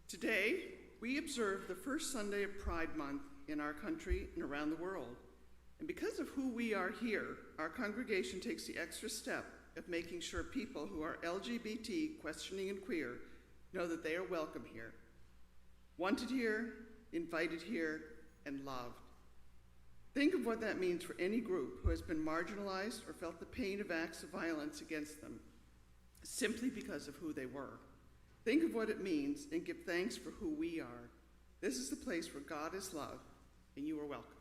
Today, we observe the first Sunday of Pride Month in our country and around the world. And because of who we are here, our congregation takes the extra step of making sure people who are LGBT, questioning, and queer know that they are welcome here, wanted here, invited here, and loved. Think of what that means for any group who has been marginalized or felt the pain of acts of violence against them simply because of who they were. Think of what it means and give thanks for who we are. This is the place where God is love, and you are welcome.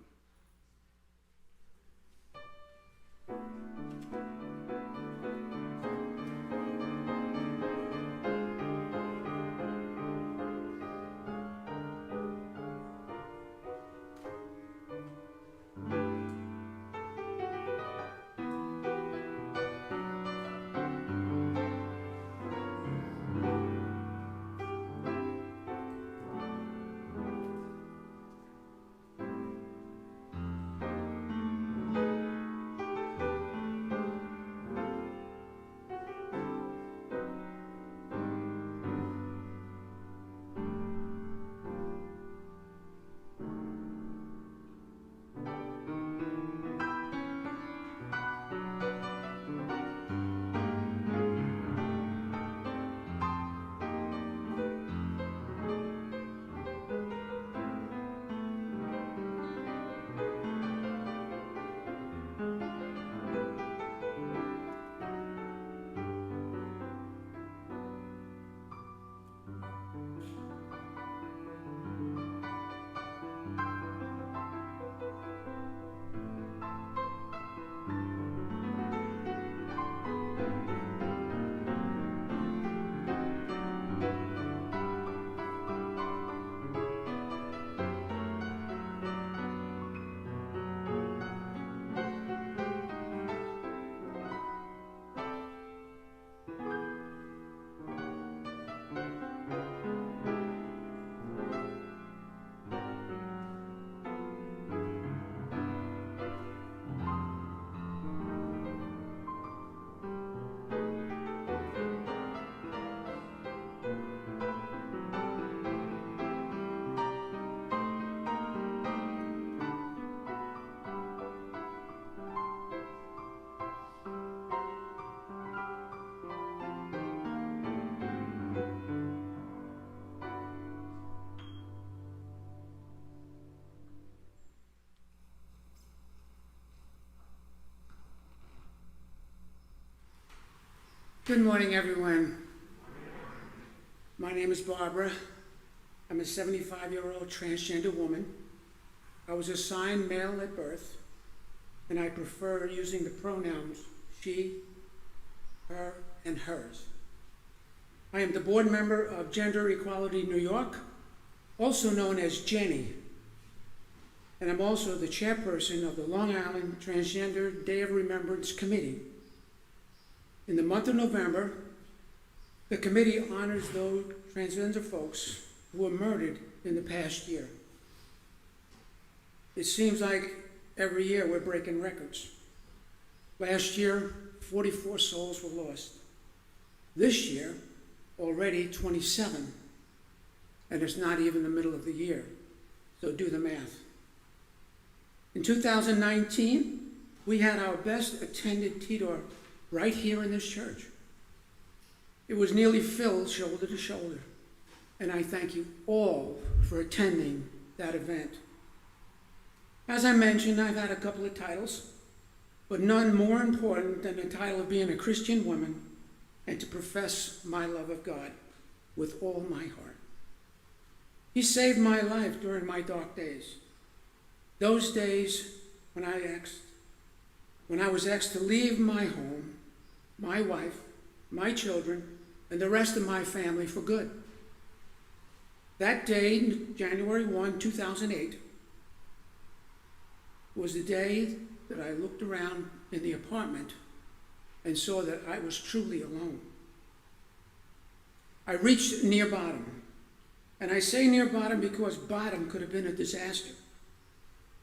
Good morning, everyone. My name is Barbara. I'm a 75-year-old transgender woman. I was assigned male at birth, and I prefer using the pronouns she, her, and hers. I am the board member of Gender Equality New York, also known as Jenny, and I'm also the chairperson of the Long Island Transgender Day of Remembrance Committee. In the month of November, the committee honors those transgender folks who were murdered in the past year. It seems like every year we're breaking records. Last year, 44 souls were lost. This year, already 27, and it's not even the middle of the year, so do the math. In 2019, we had our best attended TDOR right here in this church. It was nearly filled shoulder to shoulder, and I thank you all for attending that event. As I mentioned, I've had a couple of titles, but none more important than the title of being a Christian woman and to profess my love of God with all my heart. He saved my life during my dark days. Those days when I was asked to leave my home, my wife, my children, and the rest of my family for good. That day, January 1, 2008, was the day that I looked around in the apartment and saw that I was truly alone. I reached near bottom, and I say near bottom because bottom could have been a disaster.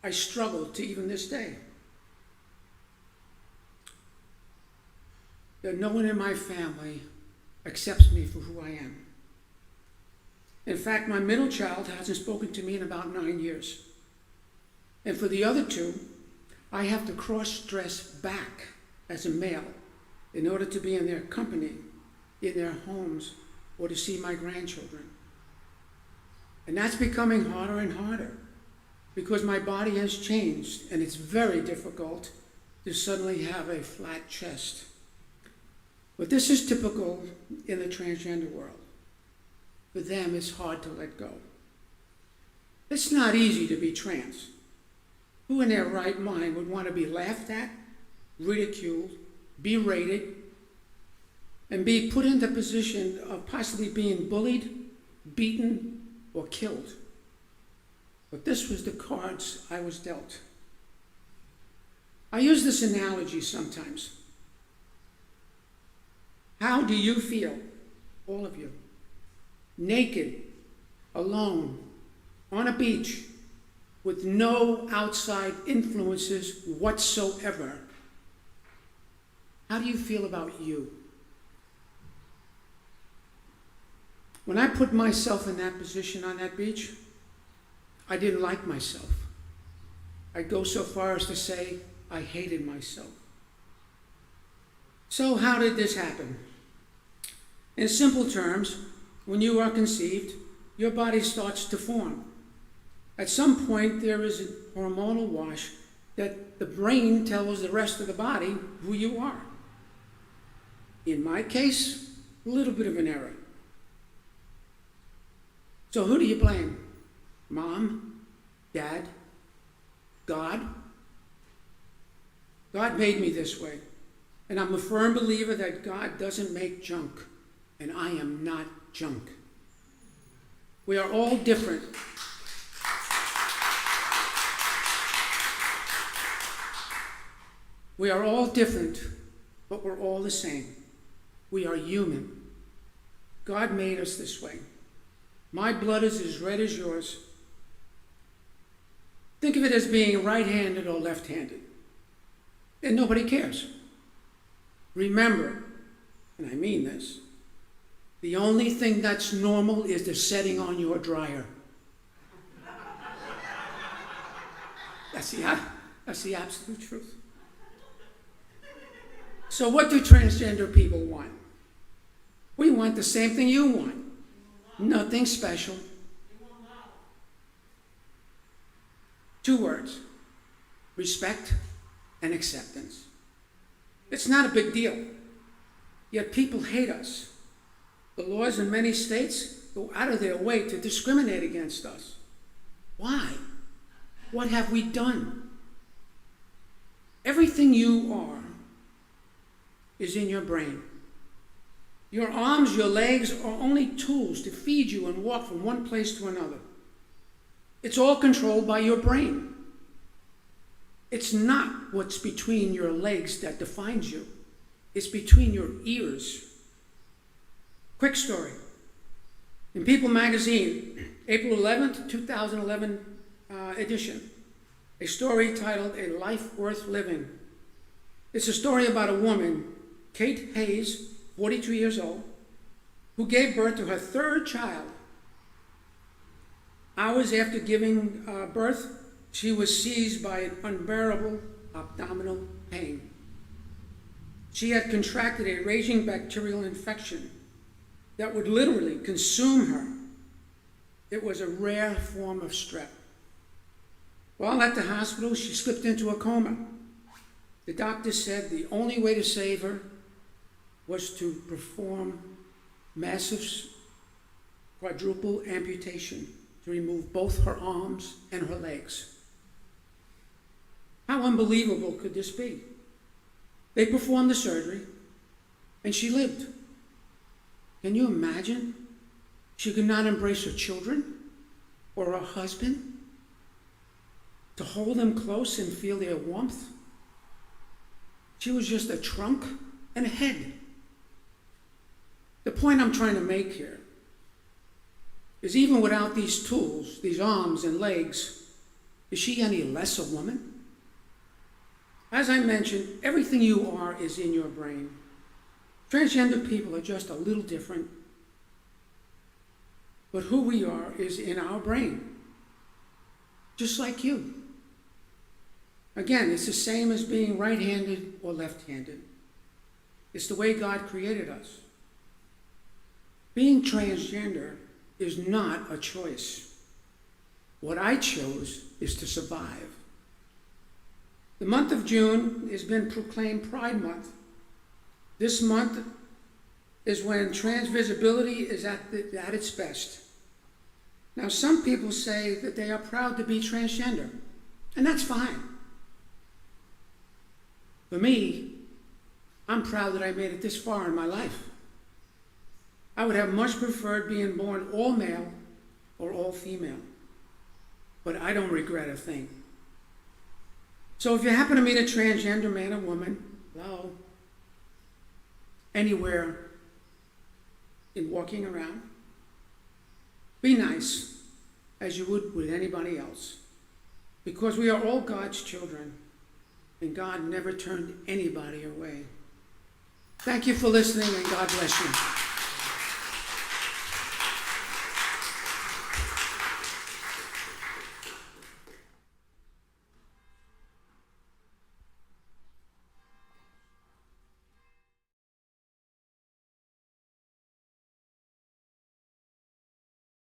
I struggled to even this day. That no one in my family accepts me for who I am. In fact, my middle child hasn't spoken to me in about 9 years. And for the other two, I have to cross-dress back as a male in order to be in their company, in their homes, or to see my grandchildren. And that's becoming harder and harder because my body has changed, and it's very difficult to suddenly have a flat chest. But this is typical in the transgender world. For them, it's hard to let go. It's not easy to be trans. Who in their right mind would want to be laughed at, ridiculed, berated, and be put into a position of possibly being bullied, beaten, or killed? But this was the cards I was dealt. I use this analogy sometimes. How do you feel, all of you, naked, alone, on a beach, with no outside influences whatsoever? How do you feel about you? When I put myself in that position on that beach, I didn't like myself. I'd go so far as to say I hated myself. So how did this happen? In simple terms, when you are conceived, your body starts to form. At some point, there is a hormonal wash that the brain tells the rest of the body who you are. In my case, a little bit of an error. So who do you blame? Mom? Dad? God? God made me this way. And I'm a firm believer that God doesn't make junk. And I am not junk. We are all different. We are all different, but we're all the same. We are human. God made us this way. My blood is as red as yours. Think of it as being right-handed or left-handed. And nobody cares. Remember, and I mean this, the only thing that's normal is the setting on your dryer. That's the absolute truth. So what do transgender people want? We want the same thing you want. Nothing special. 2 words: respect and acceptance. It's not a big deal, yet people hate us. The laws in many states go out of their way to discriminate against us. Why? What have we done? Everything you are is in your brain. Your arms, your legs are only tools to feed you and walk from one place to another. It's all controlled by your brain. It's not what's between your legs that defines you. It's between your ears. Quick story. In People magazine, April 11th, 2011 edition, a story titled A Life Worth Living. It's a story about a woman, Kate Hayes, 42 years old, who gave birth to her 3rd child. Hours after giving birth, she was seized by an unbearable abdominal pain. She had contracted a raging bacterial infection that would literally consume her. It was a rare form of strep. While at the hospital, she slipped into a coma. The doctor said the only way to save her was to perform massive quadruple amputation to remove both her arms and her legs. How unbelievable could this be? They performed the surgery, and she lived. Can you imagine? She could not embrace her children or her husband, to hold them close and feel their warmth. She was just a trunk and a head. The point I'm trying to make here is even without these tools, these arms and legs, is she any less a woman? As I mentioned, everything you are is in your brain. Transgender people are just a little different. but who we are is in our brain, just like you. Again, it's the same as being right-handed or left-handed. It's the way God created us. Being transgender is not a choice. What I chose is to survive. The month of June has been proclaimed Pride Month. This month is when trans visibility is at its best. Now, some people say that they are proud to be transgender, and that's fine. For me, I'm proud that I made it this far in my life. I would have much preferred being born all male or all female, but I don't regret a thing. So if you happen to meet a transgender man or woman, hello, anywhere in walking around, be nice as you would with anybody else, because we are all God's children, and God never turned anybody away. Thank you for listening, and God bless you.